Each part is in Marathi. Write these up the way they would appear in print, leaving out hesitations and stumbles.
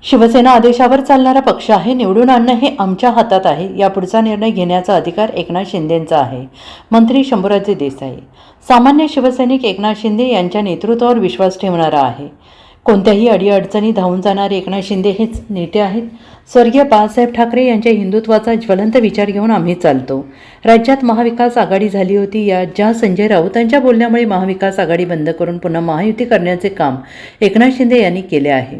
शिवसेना आदेशावर चालणारा पक्ष आहे. निवडून आणणं हे आमच्या हातात आहे. यापुढचा निर्णय घेण्याचा अधिकार एकनाथ शिंदेंचा आहे. मंत्री शंभूराजे देसाई. सामान्य शिवसैनिक एकनाथ शिंदे यांच्या नेतृत्वावर विश्वास ठेवणारा आहे. कोणत्याही अडीअडचणी धावून जाणारे एकनाथ शिंदे हेच नेते आहेत. स्वर्गीय बाळासाहेब ठाकरे यांच्या हिंदुत्वाचा ज्वलंत विचार घेऊन आम्ही चालतो. राज्यात महाविकास आघाडी झाली होती. ज्या संजय राऊतांच्या बोलण्यामुळे महाविकास आघाडी बंद करून पुन्हा महायुती करण्याचे काम एकनाथ शिंदे यांनी केले आहे.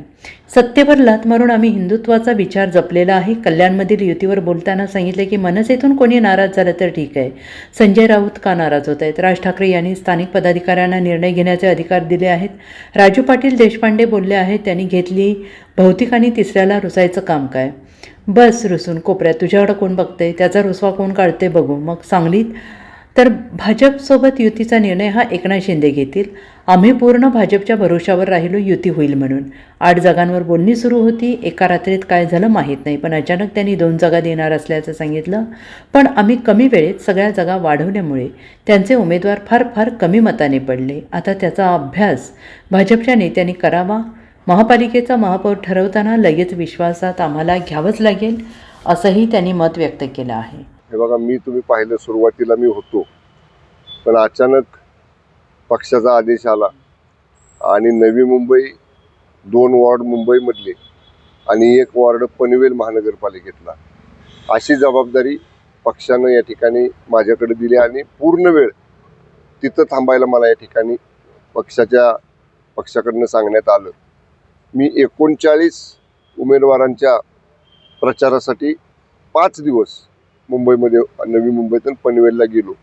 सत्तेवर लाथ मारून आम्ही हिंदुत्वाचा विचार जपलेला आहे. कल्याणमधील युतीवर बोलताना सांगितले की मनसेतून कोणी नाराज झालं तर ठीक आहे. संजय राऊत का नाराज होत आहेत? राज ठाकरे यांनी स्थानिक पदाधिकाऱ्यांना निर्णय घेण्याचे अधिकार दिले आहेत. राजू पाटील देशपांडे बोलले आहेत. त्यांनी घेतली भौतिक आणि तिसऱ्याला रुसायचं काम काय? बस रुसून कोपऱ्यात, तुझ्याकडं कोण बघतंय? त्याचा रुसवा कोण काढते बघू. मग सांगलीत तर भाजपसोबत युतीचा निर्णय हा एकनाथ शिंदे घेतील. आम्ही पूर्ण भाजपच्या भरोशावर राहिलो युती होईल म्हणून. 8 जागांवर बोलणी सुरू होती. एका रात्रीत काय झालं माहीत नाही, पण अचानक त्यांनी 2 जागा देणार असल्याचं सांगितलं. पण आम्ही कमी वेळेत सगळ्या जागा वाढवल्यामुळे त्यांचे उमेदवार फार कमी मताने पडले. आता त्याचा अभ्यास भाजपच्या नेत्यांनी करावा. महापालिकेचा महापौर ठरवताना लगेच विश्वासात आम्हाला घ्यावंच लागेल, असंही त्यांनी मत व्यक्त केलं आहे. हे बघा, मी तुम्ही पाहिलं सुरुवातीला मी होतो, पण अचानक पक्षाचा आदेश आला आणि नवी मुंबई 2 वॉर्ड मुंबईमधले आणि 1 वॉर्ड पनवेल महानगरपालिकेतला, अशी जबाबदारी पक्षानं या ठिकाणी माझ्याकडे दिली आणि पूर्ण वेळ तिथं थांबायला मला या ठिकाणी पक्षाकडनं सांगण्यात आलं. मी 39 उमेदवारांच्या प्रचारासाठी 5 दिवस मुंबईमध्ये, नवी मुंबईतून पनवेलला गेलो.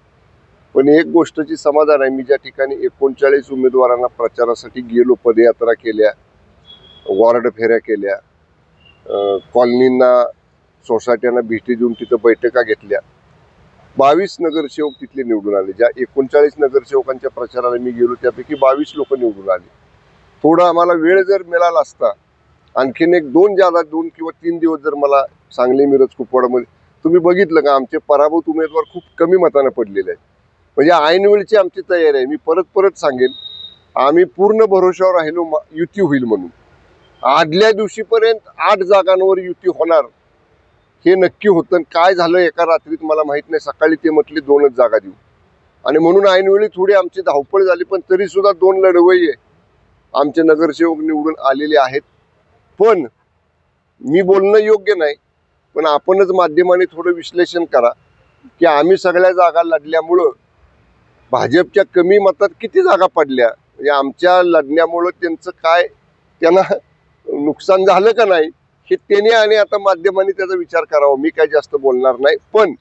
पण एक गोष्टची समाधान आहे, मी ज्या ठिकाणी 39 उमेदवारांना प्रचारासाठी गेलो, पदयात्रा केल्या, वॉर्ड फेऱ्या केल्या, कॉलनींना सोसायट्यांना भेटी देऊन तिथं बैठका घेतल्या, 22 नगरसेवक तिथले निवडून आले. ज्या 39 नगरसेवकांच्या प्रचाराला मी गेलो त्यापैकी 22 लोक निवडून आले. थोडा आम्हाला वेळ जर मिळाला असता, आणखीन 2 किंवा 3 दिवस जर मला सांगली मिरज कुपवाडामध्ये, तुम्ही बघितलं का आमचे पराभूत उमेदवार खूप कमी मताने पडलेले आहेत. म्हणजे ऐनवेळची आमची तयारी आहे. मी परत सांगेन, आम्ही पूर्ण भरोशावर राहिलो युती होईल म्हणून. आदल्या दिवशीपर्यंत 8 जागांवर युती होणार हे नक्की होतं. काय झालं एका रात्रीत मला माहित नाही. सकाळी ते म्हटले 2च जागा देऊ, आणि म्हणून ऐनवेळी थोडी आमची धावपळ झाली. पण तरी सुद्धा 2 लढवय्ये आमचे नगरसेवक निवडून आलेले आहेत. पण मी बोलणं योग्य नाही, पण आपणच माध्यमाने थोडं विश्लेषण करा की आम्ही सगळ्या जागा लढल्यामुळं भाजपच्या कमी मतात किती जागा पडल्या, म्हणजे आमच्या लढण्यामुळं त्यांचं काय, त्यांना नुकसान झालं का नाही हे त्याने आणि आता माध्यमांनी त्याचा विचार करावा. मी काय जास्त बोलणार नाही. पण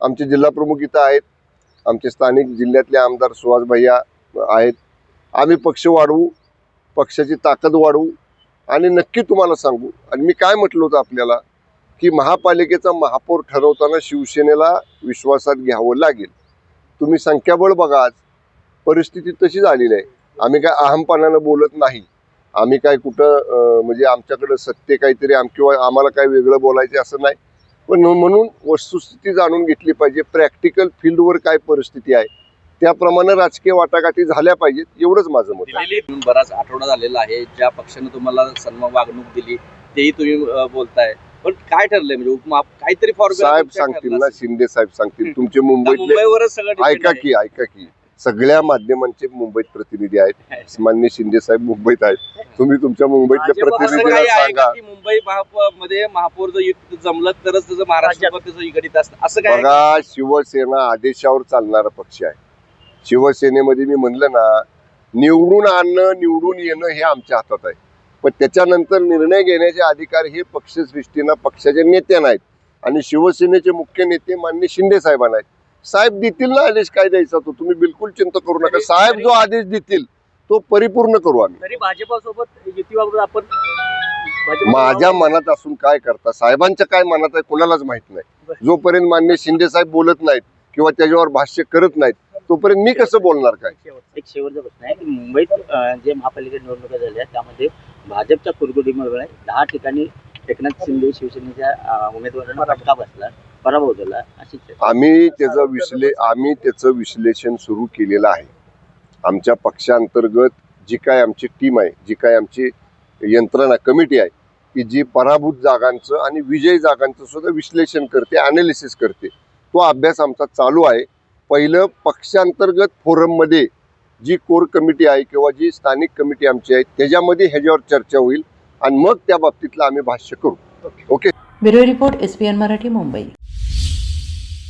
आमचे जिल्हा प्रमुख इथं आहेत, आमचे स्थानिक जिल्ह्यातले आमदार सुहास भैया आहेत. आम्ही पक्ष वाढवू, पक्षाची ताकद वाढवू आणि नक्की तुम्हाला सांगू. आणि मी काय म्हटलं होतं आपल्याला की महापालिकेचा महापौर ठरवताना शिवसेनेला विश्वासात घ्यावं लागेल. तुम्ही संख्याबळ बघा, आज परिस्थिती तशी झालेली आहे. आम्ही काय अहमपणानं बोलत नाही. आम्ही काय कुठं म्हणजे आमच्याकडं सत्य काहीतरी किंवा आम्हाला काय वेगळं बोलायचं असं नाही. पण म्हणून वस्तुस्थिती जाणून घेतली पाहिजे. प्रॅक्टिकल फील्डवर काय परिस्थिती आहे त्याप्रमाणे राजकीय वाटाघाटी झाल्या पाहिजेत, एवढंच माझं मत आहे. बराच आठवडा झालेला आहे, ज्या पक्षाने तुम्हाला सन्मान वागणूक दिली तेही तुम्ही बोलताय, पण काय ठरलंय? म्हणजे काहीतरी साहेब सांगतील ना, शिंदे साहेब सांगतील. तुमचे मुंबईवरच सगळं ऐका की सगळ्या माध्यमांचे मुंबईत प्रतिनिधी आहेत. माननीय शिंदे साहेब मुंबईत आहेत. तुम्ही तुमच्या मुंबईतल्या प्रतिनिधीला सांगा. मुंबई मध्ये महापौर जर जमलं तरच त्याचं महाराष्ट्रावर त्याचं निगडीत असतं असं काय? बघा, शिवसेना आदेशावर चालणारा पक्ष आहे. शिवसेनेमध्ये मी म्हणलं ना, निवडून आणणं निवडून येणं हे आमच्या हातात आहे. पण त्याच्यानंतर निर्णय घेण्याचे अधिकार हे पक्षश्रेष्ठींना, पक्षाच्या नेत्यांना आहेत. आणि शिवसेनेचे मुख्य नेते माननीय शिंदे साहेबांना आहेत. साहेब देतील ना आदेश, काय द्यायचा तो तुम्ही बिलकुल चिंता करू नका. साहेब जो आदेश देतील तो परिपूर्ण करू आम्ही. तरी भाजपासोबत युतीबाबत आपण माझ्या मनात असून काय करता, साहेबांच्या काय मनात आहे कोणालाच माहित नाही. जोपर्यंत माननीय शिंदे साहेब बोलत नाहीत किंवा त्याच्यावर भाष्य करत नाहीत तोपर्यंत मी कसं बोलणार? काय एक शेवटचा प्रश्न आहे की मुंबईत जे महापालिका निवडणुका झाल्या त्यामध्ये भाजपच्या कुरघोडीमुळे 10 ठिकाणी एकनाथ शिंदे शिवसेनेच्या उमेदवारांना फटका बसला, पराभव झाला. आम्ही त्याचं विश्लेषण सुरू केलेलं आहे. आमच्या पक्षांतर्गत जी काय आमची टीम आहे, जी काय आमची यंत्रणा कमिटी आहे, की जी पराभूत जागांचं आणि विजयी जागांचं सुद्धा विश्लेषण करते, ॲनालिसिस करते. तो अभ्यास आमचा चालू आहे. पहिलं पक्षांतर्गत फोरममध्ये जी कोर कमिटी आहे किंवा जी स्थानिक कमिटी आमची आहे त्याच्यामध्ये ह्याच्यावर चर्चा होईल आणि मग त्या बाबतीतलं आम्ही भाष्य करू. Okay. Bureau report SPN Marathi, Mumbai.